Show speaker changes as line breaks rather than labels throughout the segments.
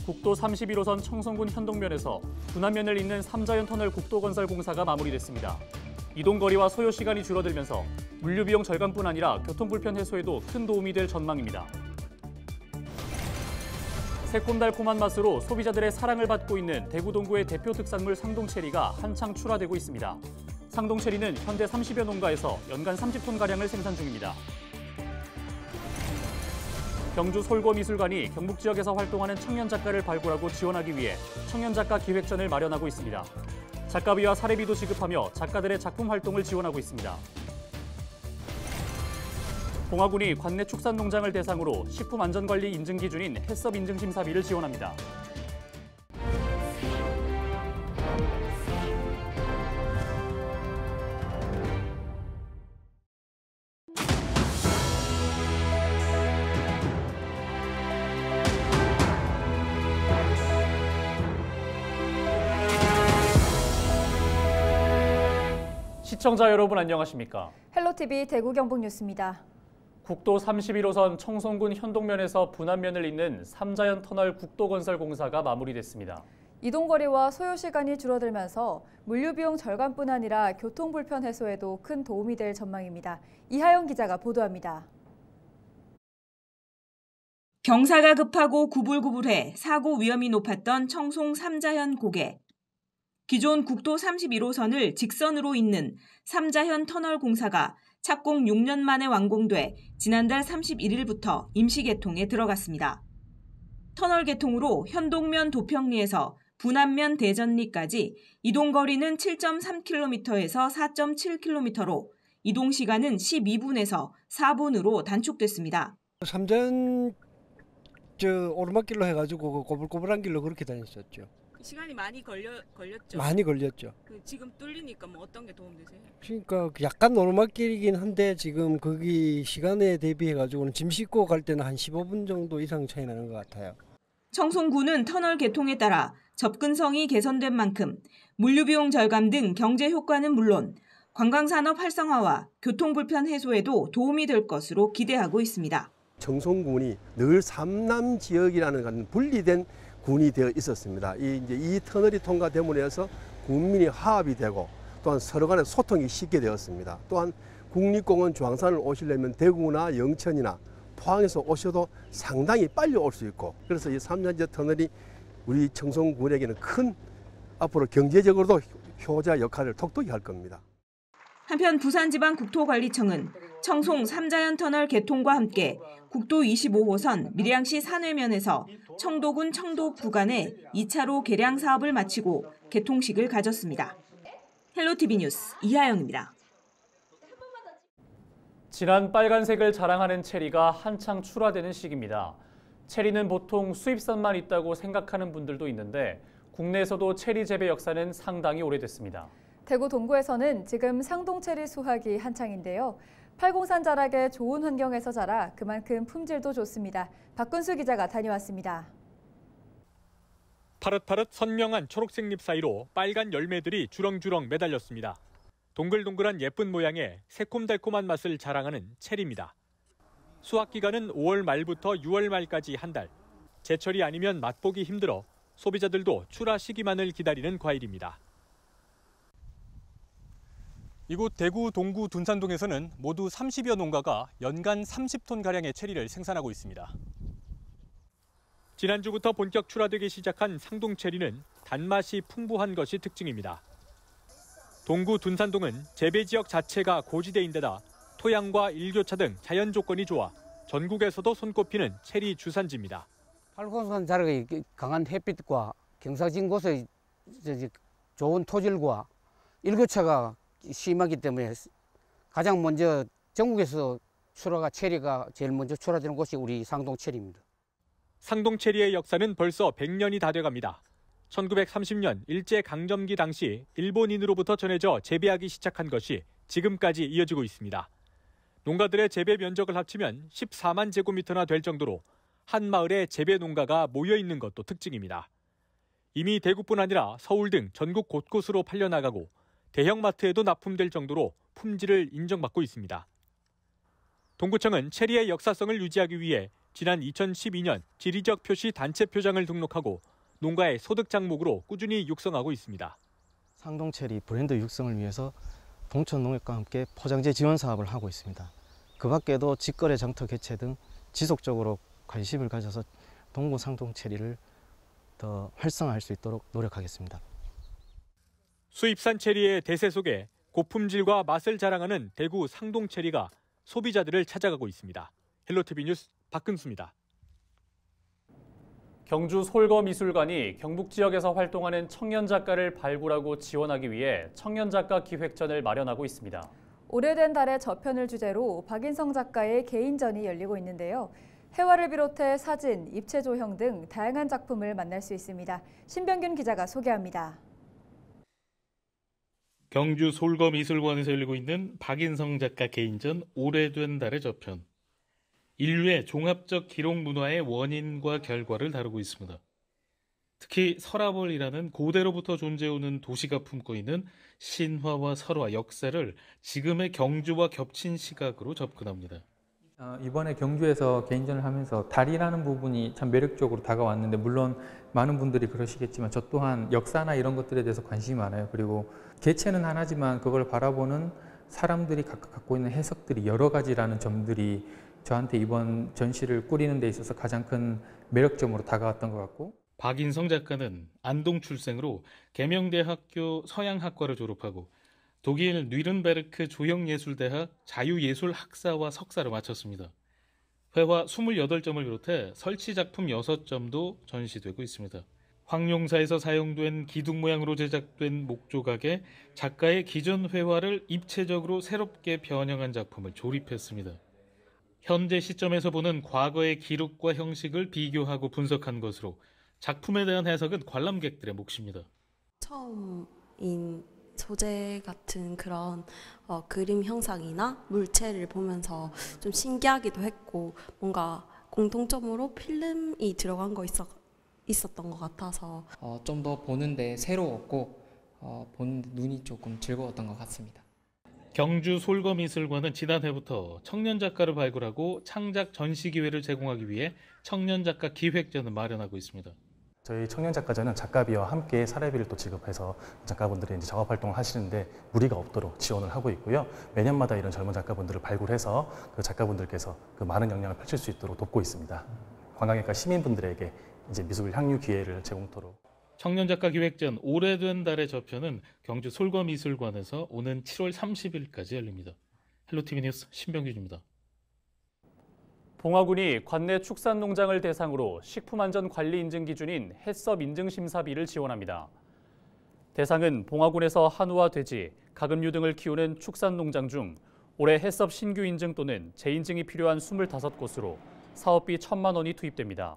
국도 31호선 청송군 현동면에서 분안면을 잇는 삼자연 터널 국도건설 공사가 마무리됐습니다. 이동거리와 소요 시간이 줄어들면서 물류비용 절감뿐 아니라 교통불편 해소에도 큰 도움이 될 전망입니다. 새콤달콤한 맛으로 소비자들의 사랑을 받고 있는 대구 동구의 대표 특산물 상동체리가 한창 출하되고 있습니다. 상동체리는 현재 30여 농가에서 연간 30톤가량을 생산 중입니다. 경주 솔고미술관이 경북 지역에서 활동하는 청년 작가를 발굴하고 지원하기 위해 청년작가 기획전을 마련하고 있습니다. 작가비와 사례비도 지급하며 작가들의 작품 활동을 지원하고 있습니다. 봉화군이 관내 축산농장을 대상으로 식품안전관리 인증 기준인 해썹 인증 심사비를 지원합니다. 시청자 여러분 안녕하십니까?
헬로티비 대구 경북 뉴스입니다.
국도 31호선 청송군 현동면에서 분안면을 잇는 삼자연 터널 국도건설 공사가 마무리됐습니다.
이동거리와 소요시간이 줄어들면서 물류비용 절감뿐 아니라 교통불편 해소에도 큰 도움이 될 전망입니다. 이하영 기자가 보도합니다.
경사가 급하고 구불구불해 사고 위험이 높았던 청송 삼자현 고개. 기존 국도 31호선을 직선으로 잇는 삼자현 터널 공사가 착공 6년 만에 완공돼 지난달 31일부터 임시 개통에 들어갔습니다. 터널 개통으로 현동면 도평리에서 분안면 대전리까지 이동거리는 7.3km에서 4.7km로 이동시간은 12분에서 4분으로 단축됐습니다.
삼자현 오르막길로 해가지고 꼬불꼬불한 길로 그렇게 다녔었죠.
시간이 많이 걸렸죠?
많이 걸렸죠.
지금 뚫리니까 뭐 어떤 게 도움되세요?
그러니까 약간 오르막길이긴 한데 지금 거기 시간에 대비해가지고는 짐 싣고 갈 때는 한 15분 정도 이상 차이 나는 것 같아요.
청송군은 터널 개통에 따라 접근성이 개선된 만큼 물류비용 절감 등 경제 효과는 물론 관광산업 활성화와 교통불편 해소에도 도움이 될 것으로 기대하고 있습니다.
청송군이 늘 삼남 지역이라는 분리된 군이 되어 있었습니다. 이 터널이 통과됨으로 해서 국민이 화합이 되고 또한 서로 간에 소통이 쉽게 되었습니다. 또한 국립공원 주황산을 오시려면 대구나 영천이나 포항에서 오셔도 상당히 빨리 올 수 있고 그래서 이 삼자연 터널이 우리 청송군에게는 큰 앞으로 경제적으로도 효자 역할을 톡톡히 할 겁니다.
한편 부산지방국토관리청은 청송 삼자연 터널 개통과 함께 국도 25호선 밀양시 산회면에서 청도군 청도 구간에 2차로 개량 사업을 마치고 개통식을 가졌습니다. 헬로티비 뉴스 이하영입니다.
진한 빨간색을 자랑하는 체리가 한창 출하되는 시기입니다. 체리는 보통 수입산만 있다고 생각하는 분들도 있는데 국내에서도 체리 재배 역사는 상당히 오래됐습니다.
대구 동구에서는 지금 상동체리 수확이 한창인데요. 팔공산 자락의 좋은 환경에서 자라 그만큼 품질도 좋습니다. 박근수 기자가 다녀왔습니다.
파릇파릇 선명한 초록색 잎 사이로 빨간 열매들이 주렁주렁 매달렸습니다. 동글동글한 예쁜 모양에 새콤달콤한 맛을 자랑하는 체리입니다. 수확 기간은 5월 말부터 6월 말까지 한 달. 제철이 아니면 맛보기 힘들어 소비자들도 출하 시기만을 기다리는 과일입니다. 이곳 대구 동구 둔산동에서는 모두 30여 농가가 연간 30톤가량의 체리를 생산하고 있습니다. 지난주부터 본격 출하되기 시작한 상동체리는 단맛이 풍부한 것이 특징입니다. 동구 둔산동은 재배 지역 자체가 고지대인데다 토양과 일교차 등 자연 조건이 좋아 전국에서도 손꼽히는 체리 주산지입니다.
팔공산 자락의 강한 햇빛과 경사진 곳의 좋은 토질과 일교차가 심하기 때문에 가장 먼저 전국에서 체리가 제일 먼저 출하되는 곳이 우리 상동 체리입니다.
상동 체리의 역사는 벌써 100년이 다 돼갑니다. 1930년 일제강점기 당시 일본인으로부터 전해져 재배하기 시작한 것이 지금까지 이어지고 있습니다. 농가들의 재배 면적을 합치면 14만 제곱미터나 될 정도로 한 마을에 재배 농가가 모여 있는 것도 특징입니다. 이미 대구뿐 아니라 서울 등 전국 곳곳으로 팔려나가고 대형마트에도 납품될 정도로 품질을 인정받고 있습니다. 동구청은 체리의 역사성을 유지하기 위해 지난 2012년 지리적 표시 단체 표장을 등록하고 농가의 소득 장목으로 꾸준히 육성하고 있습니다.
상동체리 브랜드 육성을 위해서 동천농협과 함께 포장재 지원 사업을 하고 있습니다. 그 밖에도 직거래 장터 개최 등 지속적으로 관심을 가져서 동구 상동체리를 더 활성화할 수 있도록 노력하겠습니다.
수입산 체리의 대세 속에 고품질과 맛을 자랑하는 대구 상동체리가 소비자들을 찾아가고 있습니다. 헬로티비 뉴스 박근수입니다.
경주 솔거미술관이 경북 지역에서 활동하는 청년 작가를 발굴하고 지원하기 위해 청년작가 기획전을 마련하고 있습니다.
오래된 달의 저편을 주제로 박인성 작가의 개인전이 열리고 있는데요. 회화를 비롯해 사진, 입체 조형 등 다양한 작품을 만날 수 있습니다. 신병균 기자가 소개합니다.
경주 솔거미술관에서 열리고 있는 박인성 작가 개인전 오래된 달의 저편. 인류의 종합적 기록 문화의 원인과 결과를 다루고 있습니다. 특히 서라벌이라는 고대로부터 존재해오는 도시가 품고 있는 신화와 설화, 역사를 지금의 경주와 겹친 시각으로 접근합니다.
이번에 경주에서 개인전을 하면서 달이라는 부분이 참 매력적으로 다가왔는데, 물론 많은 분들이 그러시겠지만 저 또한 역사나 이런 것들에 대해서 관심이 많아요. 그리고 개체는 하나지만 그걸 바라보는 사람들이 각각 갖고 있는 해석들이 여러 가지라는 점들이 저한테 이번 전시를 꾸리는 데 있어서 가장 큰 매력점으로 다가왔던 것 같고,
박인성 작가는 안동 출생으로 계명대학교 서양학과를 졸업하고 독일 뉘른베르크 조형예술대학 자유예술학사와 석사를 마쳤습니다. 회화 28점을 비롯해 설치작품 6점도 전시되고 있습니다. 황룡사에서 사용된 기둥 모양으로 제작된 목조각에 작가의 기존 회화를 입체적으로 새롭게 변형한 작품을 조립했습니다. 현재 시점에서 보는 과거의 기록과 형식을 비교하고 분석한 것으로 작품에 대한 해석은 관람객들의 몫입니다.
처음인 소재 같은 그런 그림 형상이나 물체를 보면서 좀 신기하기도 했고, 뭔가 공통점으로 필름이 들어간 거 있었던 것 같아서
좀 더 보는데 새로웠고 보는 눈이 조금 즐거웠던 것 같습니다.
경주 솔거미술관은 지난해부터 청년 작가를 발굴하고 창작 전시 기회를 제공하기 위해 청년 작가 기획전을 마련하고 있습니다.
저희 청년작가전은 작가비와 함께 사례비를 또 지급해서 작가분들이 이제 작업 활동을 하시는데 무리가 없도록 지원을 하고 있고요. 매년마다 이런 젊은 작가분들을 발굴해서 그 작가분들께서 그 많은 역량을 펼칠 수 있도록 돕고 있습니다. 관광객과 시민분들에게 이제 미술 향유 기회를 제공토록.
청년작가 기획전 오래된 달의 저편은 경주 솔거미술관에서 오는 7월 30일까지 열립니다. 헬로티비 뉴스 신병균입니다.
봉화군이 관내 축산농장을 대상으로 식품안전관리 인증 기준인 햇섭 인증심사비를 지원합니다. 대상은 봉화군에서 한우와 돼지, 가금류 등을 키우는 축산농장 중 올해 햇섭 신규 인증 또는 재인증이 필요한 25곳으로 사업비 1,000만 원이 투입됩니다.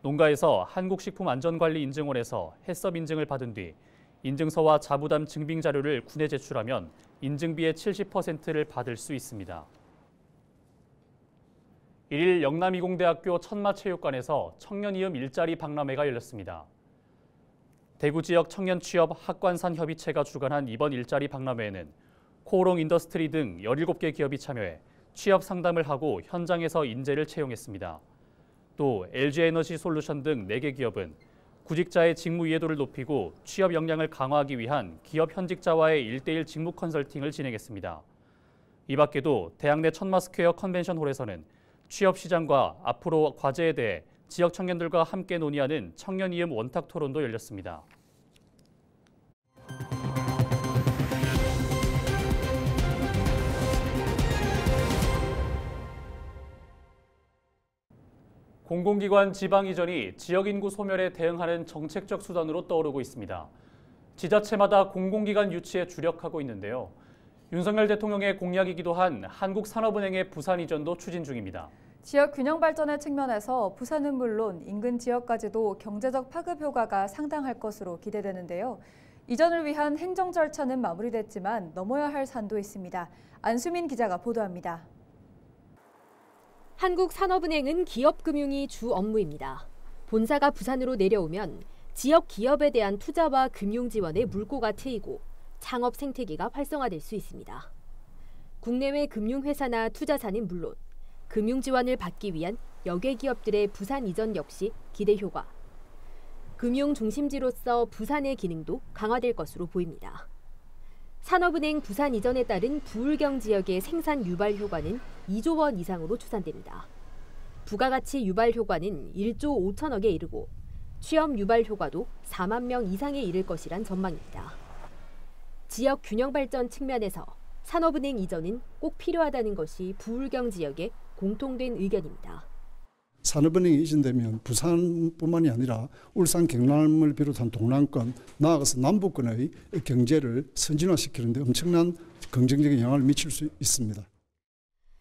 농가에서 한국식품안전관리인증원에서 햇섭 인증을 받은 뒤 인증서와 자부담 증빙 자료를 군에 제출하면 인증비의 70%를 받을 수 있습니다. 1일 영남이공대학교 천마체육관에서 청년이음 일자리 박람회가 열렸습니다. 대구 지역 청년 취업 학관산 협의체가 주관한 이번 일자리 박람회에는 코오롱 인더스트리 등 17개 기업이 참여해 취업 상담을 하고 현장에서 인재를 채용했습니다. 또 LG에너지 솔루션 등 4개 기업은 구직자의 직무 이해도를 높이고 취업 역량을 강화하기 위한 기업 현직자와의 1:1 직무 컨설팅을 진행했습니다. 이 밖에도 대학 내 천마스퀘어 컨벤션홀에서는 취업 시장과 앞으로 과제에 대해 지역 청년들과 함께 논의하는 청년이음 원탁 토론도 열렸습니다. 공공기관 지방 이전이 지역 인구 소멸에 대응하는 정책적 수단으로 떠오르고 있습니다. 지자체마다 공공기관 유치에 주력하고 있는데요. 윤석열 대통령의 공약이기도 한 한국산업은행의 부산 이전도 추진 중입니다.
지역 균형 발전의 측면에서 부산은 물론 인근 지역까지도 경제적 파급 효과가 상당할 것으로 기대되는데요. 이전을 위한 행정 절차는 마무리됐지만 넘어야 할 산도 있습니다. 안수민 기자가 보도합니다.
한국산업은행은 기업금융이 주 업무입니다. 본사가 부산으로 내려오면 지역 기업에 대한 투자와 금융 지원에 물꼬가 트이고 창업 생태계가 활성화될 수 있습니다. 국내외 금융회사나 투자사는 물론 금융 지원을 받기 위한 역외 기업들의 부산 이전 역시 기대 효과. 금융 중심지로서 부산의 기능도 강화될 것으로 보입니다. 산업은행 부산 이전에 따른 부울경 지역의 생산 유발 효과는 2조 원 이상으로 추산됩니다. 부가가치 유발 효과는 1조 5천억에 이르고 취업 유발 효과도 4만 명 이상에 이를 것이란 전망입니다. 지역 균형 발전 측면에서 산업은행 이전은 꼭 필요하다는 것이 부울경 지역의 공통된 의견입니다.
산업은행이 이전되면 부산뿐만이 아니라 울산, 경남을 비롯한 동남권, 나아가서 남부권의 경제를 선진화시키는 데 엄청난 긍정적인 영향을 미칠 수 있습니다.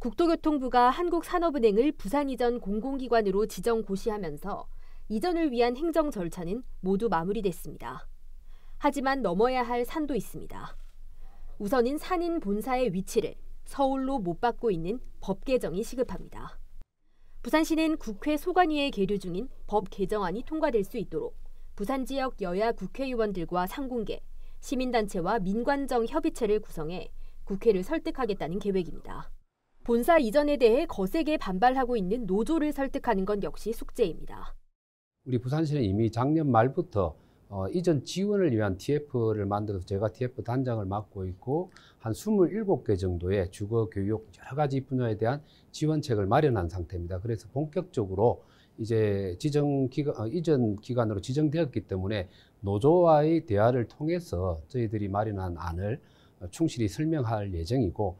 국토교통부가 한국산업은행을 부산 이전 공공기관으로 지정 고시하면서 이전을 위한 행정 절차는 모두 마무리됐습니다. 하지만 넘어야 할 산도 있습니다. 우선은 산인 본사의 위치를 서울로 못 받고 있는 법 개정이 시급합니다. 부산시는 국회 소관위에 계류 중인 법 개정안이 통과될 수 있도록 부산 지역 여야 국회의원들과 상공계, 시민단체와 민관정 협의체를 구성해 국회를 설득하겠다는 계획입니다. 본사 이전에 대해 거세게 반발하고 있는 노조를 설득하는 건 역시 숙제입니다.
우리 부산시는 이미 작년 말부터 이전 지원을 위한 TF를 만들어서 제가 TF 단장을 맡고 있고 한 27개 정도의 주거, 교육 여러 가지 분야에 대한 지원책을 마련한 상태입니다. 그래서 본격적으로 이제 이전 기관으로 지정되었기 때문에 노조와의 대화를 통해서 저희들이 마련한 안을 충실히 설명할 예정이고,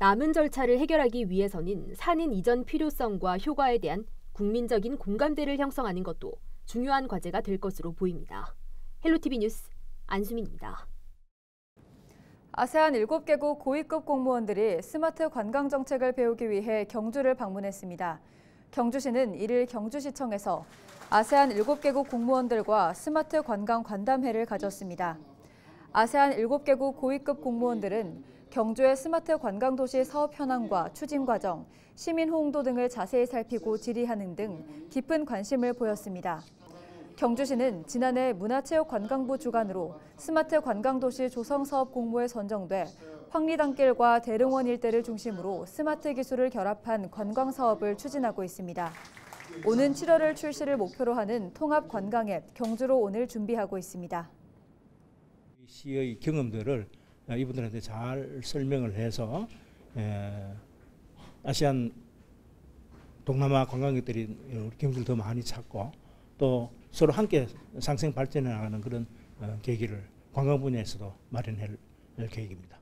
남은 절차를 해결하기 위해서는 산인 이전 필요성과 효과에 대한 국민적인 공감대를 형성하는 것도 중요한 과제가 될 것으로 보입니다. 헬로티비 뉴스 안수민입니다.
아세안 7개국 고위급 공무원들이 스마트 관광 정책을 배우기 위해 경주를 방문했습니다. 경주시는 1일 경주시청에서 아세안 7개국 공무원들과 스마트 관광 관담회를 가졌습니다. 아세안 7개국 고위급 공무원들은 경주의 스마트 관광도시 사업 현황과 추진 과정, 시민 호응도 등을 자세히 살피고 질의하는 등 깊은 관심을 보였습니다. 경주시는 지난해 문화체육관광부 주관으로 스마트 관광도시 조성사업 공모에 선정돼 황리단길과 대릉원 일대를 중심으로 스마트 기술을 결합한 관광사업을 추진하고 있습니다. 오는 7월을 출시를 목표로 하는 통합관광앱 경주로 오늘 준비하고 있습니다.
시의 경험들을 이분들한테 잘 설명을 해서 아시안 동남아 관광객들이 우리 경주를 더 많이 찾고 또 서로 함께 상생 발전해 나가는 그런 계기를 관광 분야에서도 마련할 계획입니다.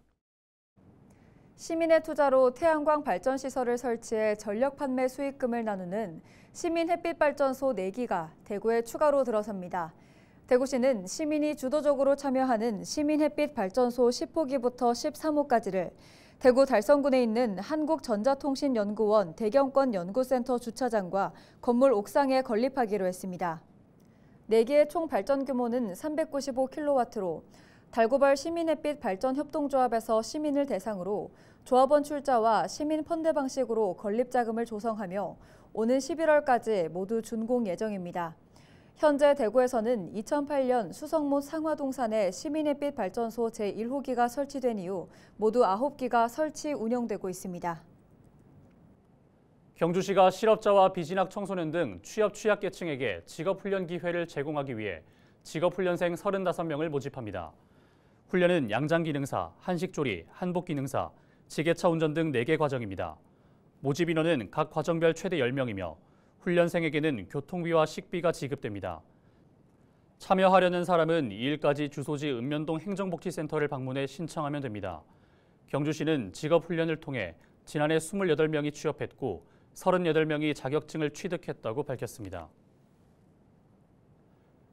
시민의 투자로 태양광 발전 시설을 설치해 전력 판매 수익금을 나누는 시민 햇빛 발전소 4기가 대구에 추가로 들어섭니다. 대구시는 시민이 주도적으로 참여하는 시민 햇빛 발전소 10호기부터 13호까지를 대구 달성군에 있는 한국전자통신연구원 대경권 연구센터 주차장과 건물 옥상에 건립하기로 했습니다. 4개의 총 발전 규모는 395kW로 달고발 시민햇빛 발전협동조합에서 시민을 대상으로 조합원 출자와 시민 펀드 방식으로 건립 자금을 조성하며 오는 11월까지 모두 준공 예정입니다. 현재 대구에서는 2008년 수성못 상화동산에 시민햇빛 발전소 제1호기가 설치된 이후 모두 9기가 설치 운영되고 있습니다.
경주시가 실업자와 비진학 청소년 등 취업 취약계층에게 직업훈련 기회를 제공하기 위해 직업훈련생 35명을 모집합니다. 훈련은 양장기능사, 한식조리, 한복기능사, 지게차 운전 등 4개 과정입니다. 모집 인원은 각 과정별 최대 10명이며 훈련생에게는 교통비와 식비가 지급됩니다. 참여하려는 사람은 2일까지 주소지 읍면동 행정복지센터를 방문해 신청하면 됩니다. 경주시는 직업훈련을 통해 지난해 28명이 취업했고 38명이 자격증을 취득했다고 밝혔습니다.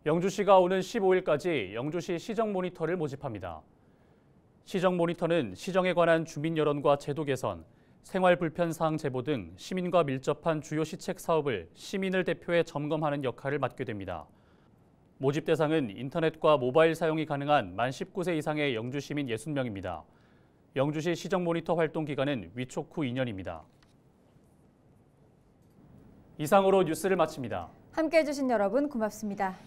영주시가 오는 15일까지 영주시 시정모니터를 모집합니다. 시정모니터는 시정에 관한 주민 여론과 제도 개선, 생활 불편 사항 제보 등 시민과 밀접한 주요 시책 사업을 시민을 대표해 점검하는 역할을 맡게 됩니다. 모집 대상은 인터넷과 모바일 사용이 가능한 만 19세 이상의 영주 시민 60명입니다. 영주시 시정 모니터 활동 기간은 위촉 후 2년입니다. 이상으로 뉴스를 마칩니다.
함께해 주신 여러분 고맙습니다.